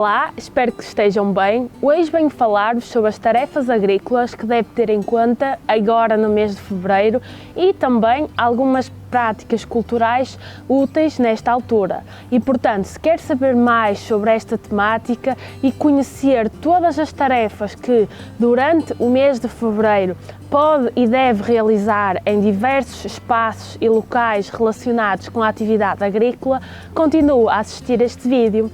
Olá, espero que estejam bem. Hoje venho falar-vos sobre as tarefas agrícolas que deve ter em conta agora no mês de fevereiro e também algumas práticas culturais úteis nesta altura. E portanto, se quer saber mais sobre esta temática e conhecer todas as tarefas que durante o mês de fevereiro pode e deve realizar em diversos espaços e locais relacionados com a atividade agrícola, continue a assistir este vídeo.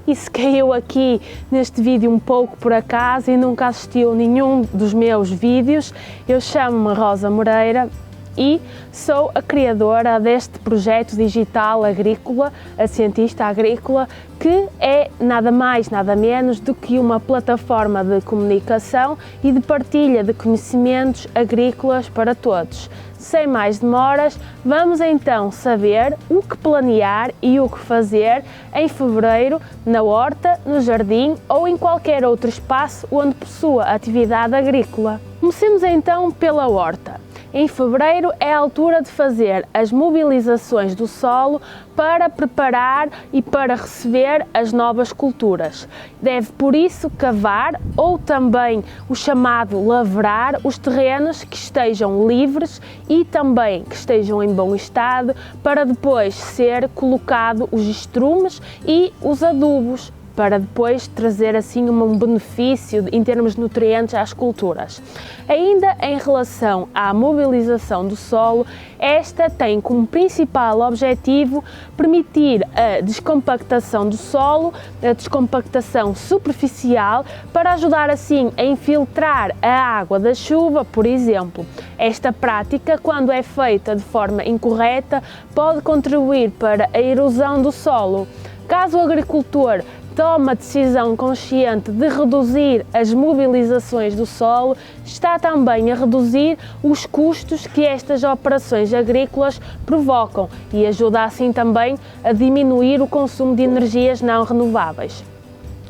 E se caiu aqui neste vídeo um pouco por acaso e nunca assistiu nenhum dos meus vídeos, eu chamo-me Rosa Moreira e sou a criadora deste projeto digital agrícola, a Cientista Agrícola, que é nada mais, nada menos do que uma plataforma de comunicação e de partilha de conhecimentos agrícolas para todos. Sem mais demoras, vamos então saber o que planear e o que fazer em fevereiro na horta, no jardim ou em qualquer outro espaço onde possua atividade agrícola. Comecemos então pela horta. Em fevereiro é a altura de fazer as mobilizações do solo para preparar e para receber as novas culturas. Deve, por isso, cavar ou também o chamado lavrar os terrenos que estejam livres e também que estejam em bom estado para depois ser colocado os estrumes e os adubos, para depois trazer assim um benefício em termos de nutrientes às culturas. Ainda em relação à mobilização do solo, esta tem como principal objetivo permitir a descompactação do solo, a descompactação superficial, para ajudar assim a infiltrar a água da chuva, por exemplo. Esta prática, quando é feita de forma incorreta, pode contribuir para a erosão do solo. Caso o agricultor toma a decisão consciente de reduzir as mobilizações do solo, está também a reduzir os custos que estas operações agrícolas provocam e ajuda assim também a diminuir o consumo de energias não renováveis.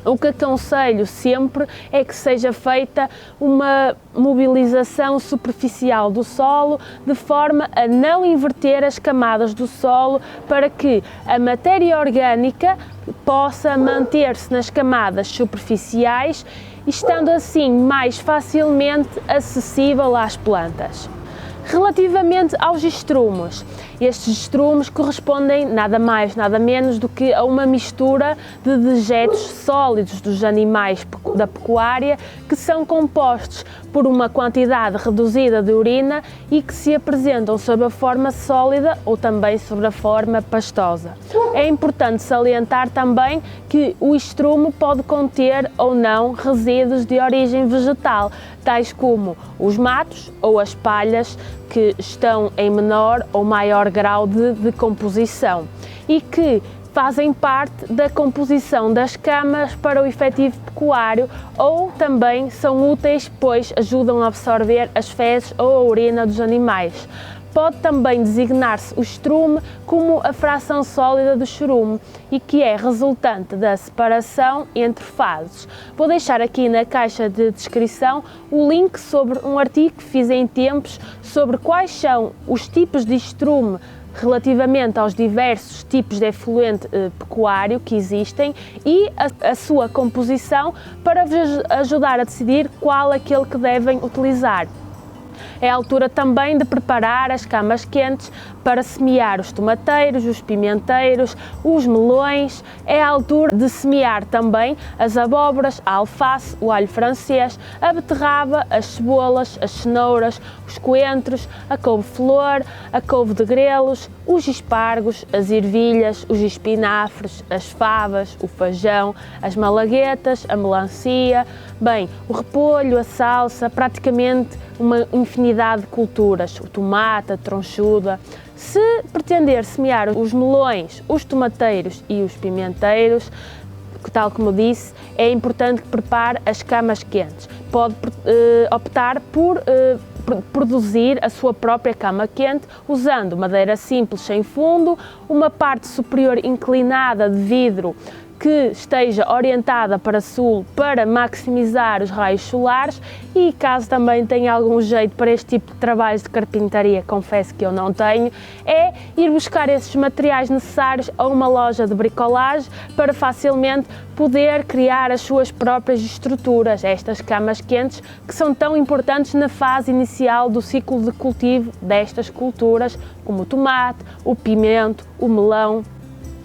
O que aconselho sempre é que seja feita uma mobilização superficial do solo de forma a não inverter as camadas do solo para que a matéria orgânica possa manter-se nas camadas superficiais, estando assim mais facilmente acessível às plantas. Relativamente aos estrumes, estes estrumes correspondem nada mais, nada menos do que a uma mistura de dejetos sólidos dos animais da pecuária que são compostos por uma quantidade reduzida de urina e que se apresentam sob a forma sólida ou também sob a forma pastosa. É importante salientar também que o estrume pode conter ou não resíduos de origem vegetal, tais como os matos ou as palhas que estão em menor ou maior grau de decomposição e que fazem parte da composição das camas para o efetivo pecuário ou também são úteis pois ajudam a absorver as fezes ou a urina dos animais. Pode também designar-se o estrume como a fração sólida do chorume e que é resultante da separação entre fases. Vou deixar aqui na caixa de descrição o link sobre um artigo que fiz em tempos sobre quais são os tipos de estrume relativamente aos diversos tipos de efluente pecuário que existem e a sua composição para vos ajudar a decidir qual aquele que devem utilizar. É a altura também de preparar as camas quentes para semear os tomateiros, os pimenteiros, os melões. É a altura de semear também as abóboras, a alface, o alho francês, a beterraba, as cebolas, as cenouras, os coentros, a couve-flor, a couve de grelos, os espargos, as ervilhas, os espinafres, as favas, o feijão, as malaguetas, a melancia, bem, o repolho, a salsa, praticamente uma infinidade de culturas, o tomate, a tronchuda. Se pretender semear os melões, os tomateiros e os pimenteiros, tal como disse, é importante que prepare as camas quentes. Pode optar por produzir a sua própria cama quente usando madeira simples sem fundo, uma parte superior inclinada de vidro que esteja orientada para sul para maximizar os raios solares, e caso também tenha algum jeito para este tipo de trabalhos de carpintaria, confesso que eu não tenho, é ir buscar esses materiais necessários a uma loja de bricolagem para facilmente poder criar as suas próprias estruturas, estas camas quentes que são tão importantes na fase inicial do ciclo de cultivo destas culturas, como o tomate, o pimento, o melão.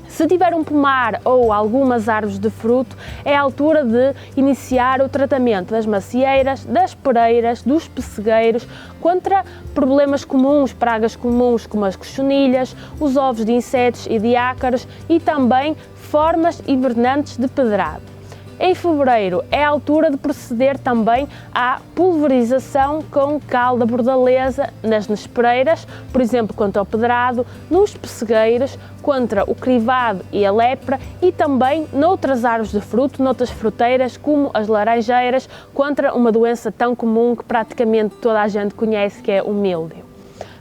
Se tiver um pomar ou algumas árvores de fruto, é a altura de iniciar o tratamento das macieiras, das pereiras, dos pessegueiros, contra problemas comuns, pragas comuns como as cochonilhas, os ovos de insetos e de ácaros e também formas hibernantes de pedrado. Em fevereiro é a altura de proceder também à pulverização com cal da bordaleza nas nespereiras, por exemplo, contra o pedrado, nos pessegueiros, contra o crivado e a lepra e também noutras árvores de fruto, noutras fruteiras, como as laranjeiras, contra uma doença tão comum que praticamente toda a gente conhece, que é o míldio.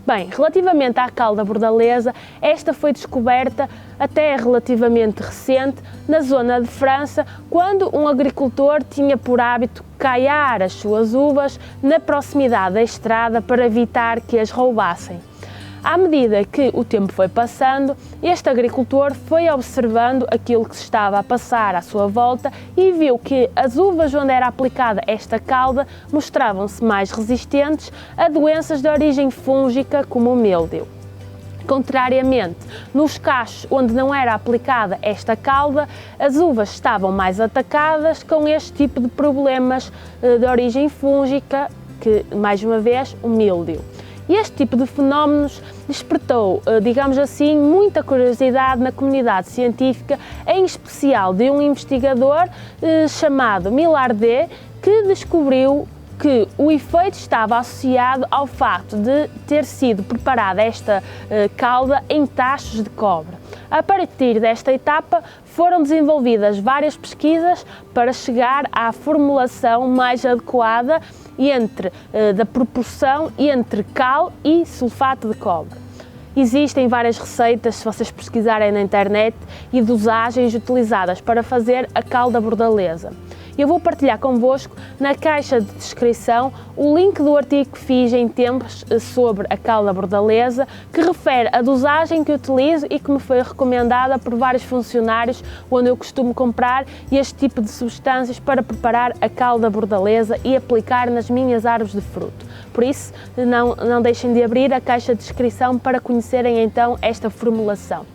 Bem, relativamente à cal da bordaleza, esta foi descoberta até relativamente recente na zona de França, quando um agricultor tinha por hábito caiar as suas uvas na proximidade da estrada para evitar que as roubassem. À medida que o tempo foi passando, este agricultor foi observando aquilo que se estava a passar à sua volta e viu que as uvas onde era aplicada esta calda mostravam-se mais resistentes a doenças de origem fúngica como o míldio. Contrariamente, nos cachos onde não era aplicada esta calda, as uvas estavam mais atacadas com este tipo de problemas de origem fúngica, que, mais uma vez, o míldio. E este tipo de fenómenos despertou, digamos assim, muita curiosidade na comunidade científica, em especial de um investigador chamado Millardet, que descobriu que o efeito estava associado ao facto de ter sido preparada esta calda em tachos de cobre. A partir desta etapa foram desenvolvidas várias pesquisas para chegar à formulação mais adequada da proporção entre cal e sulfato de cobre. Existem várias receitas, se vocês pesquisarem na internet, e dosagens utilizadas para fazer a cal da bordaleza. Eu vou partilhar convosco na caixa de descrição o link do artigo que fiz em tempos sobre a cal da bordaleza, que refere a dosagem que utilizo e que me foi recomendada por vários funcionários onde eu costumo comprar este tipo de substâncias para preparar a cal da bordaleza e aplicar nas minhas árvores de fruto. Por isso, não deixem de abrir a caixa de descrição para conhecerem então esta formulação.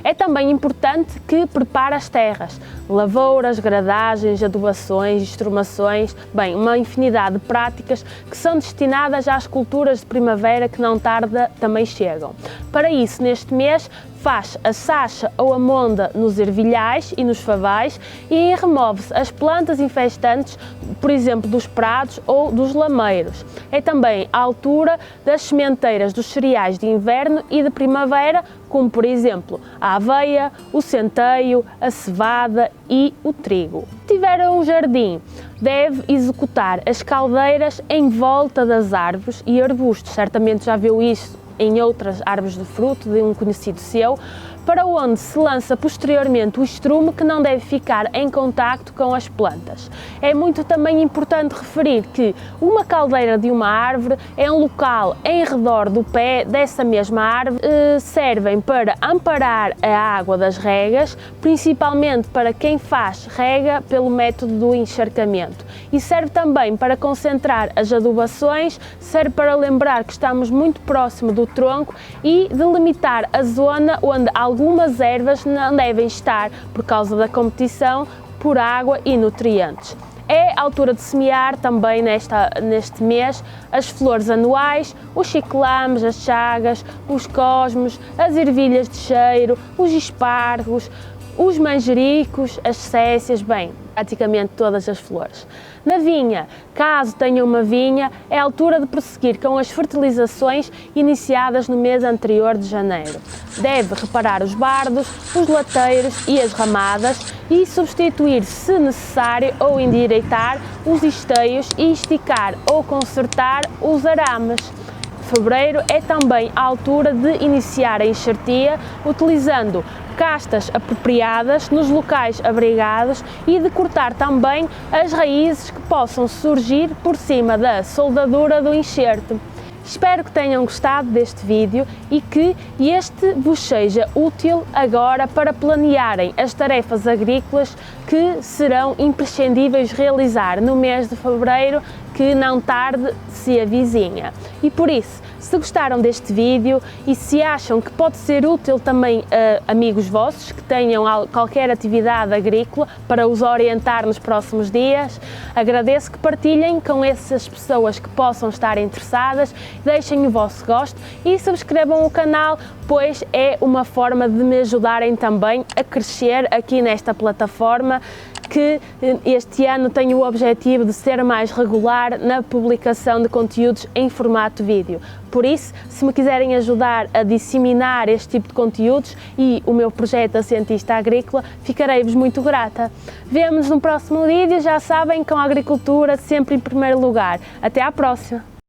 É também importante que prepare as terras, lavouras, gradagens, adubações, estrumações, bem, uma infinidade de práticas que são destinadas às culturas de primavera que não tarda também chegam. Para isso, neste mês, faz a sacha ou a monda nos ervilhais e nos favais e remove-se as plantas infestantes, por exemplo, dos prados ou dos lameiros. É também a altura das sementeiras dos cereais de inverno e de primavera, como por exemplo a aveia, o centeio, a cevada e o trigo. Se tiver um jardim, deve executar as caldeiras em volta das árvores e arbustos. Certamente já viu isso em outras árvores de fruto de um conhecido seu, para onde se lança posteriormente o estrume, que não deve ficar em contacto com as plantas. É muito também importante referir que uma caldeira de uma árvore é um local em redor do pé dessa mesma árvore, servem para amparar a água das regas, principalmente para quem faz rega pelo método do encharcamento, e serve também para concentrar as adubações, serve para lembrar que estamos muito próximo do tronco e delimitar a zona onde algumas ervas não devem estar por causa da competição por água e nutrientes. É a altura de semear também neste mês as flores anuais, os chiclames, as chagas, os cosmos, as ervilhas de cheiro, os espargos, os manjericos, as céssias, bem, praticamente todas as flores. Na vinha, caso tenha uma vinha, é a altura de prosseguir com as fertilizações iniciadas no mês anterior de janeiro. Deve reparar os bardos, os lateiros e as ramadas e substituir, se necessário, ou endireitar os esteios e esticar ou consertar os arames. Fevereiro é também a altura de iniciar a enxertia, utilizando castas apropriadas nos locais abrigados e de cortar também as raízes que possam surgir por cima da soldadura do enxerto. Espero que tenham gostado deste vídeo e que este vos seja útil agora para planearem as tarefas agrícolas que serão imprescindíveis realizar no mês de fevereiro, que não tarde se avizinha. E por isso, se gostaram deste vídeo e se acham que pode ser útil também a amigos vossos que tenham qualquer atividade agrícola para os orientar nos próximos dias, agradeço que partilhem com essas pessoas que possam estar interessadas, deixem o vosso gosto e subscrevam o canal, pois é uma forma de me ajudarem também a crescer aqui nesta plataforma, que este ano tenho o objetivo de ser mais regular na publicação de conteúdos em formato vídeo. Por isso, se me quiserem ajudar a disseminar este tipo de conteúdos e o meu projeto da Cientista Agrícola, ficarei-vos muito grata. Vemo-nos no próximo vídeo, já sabem, com a agricultura sempre em primeiro lugar. Até à próxima!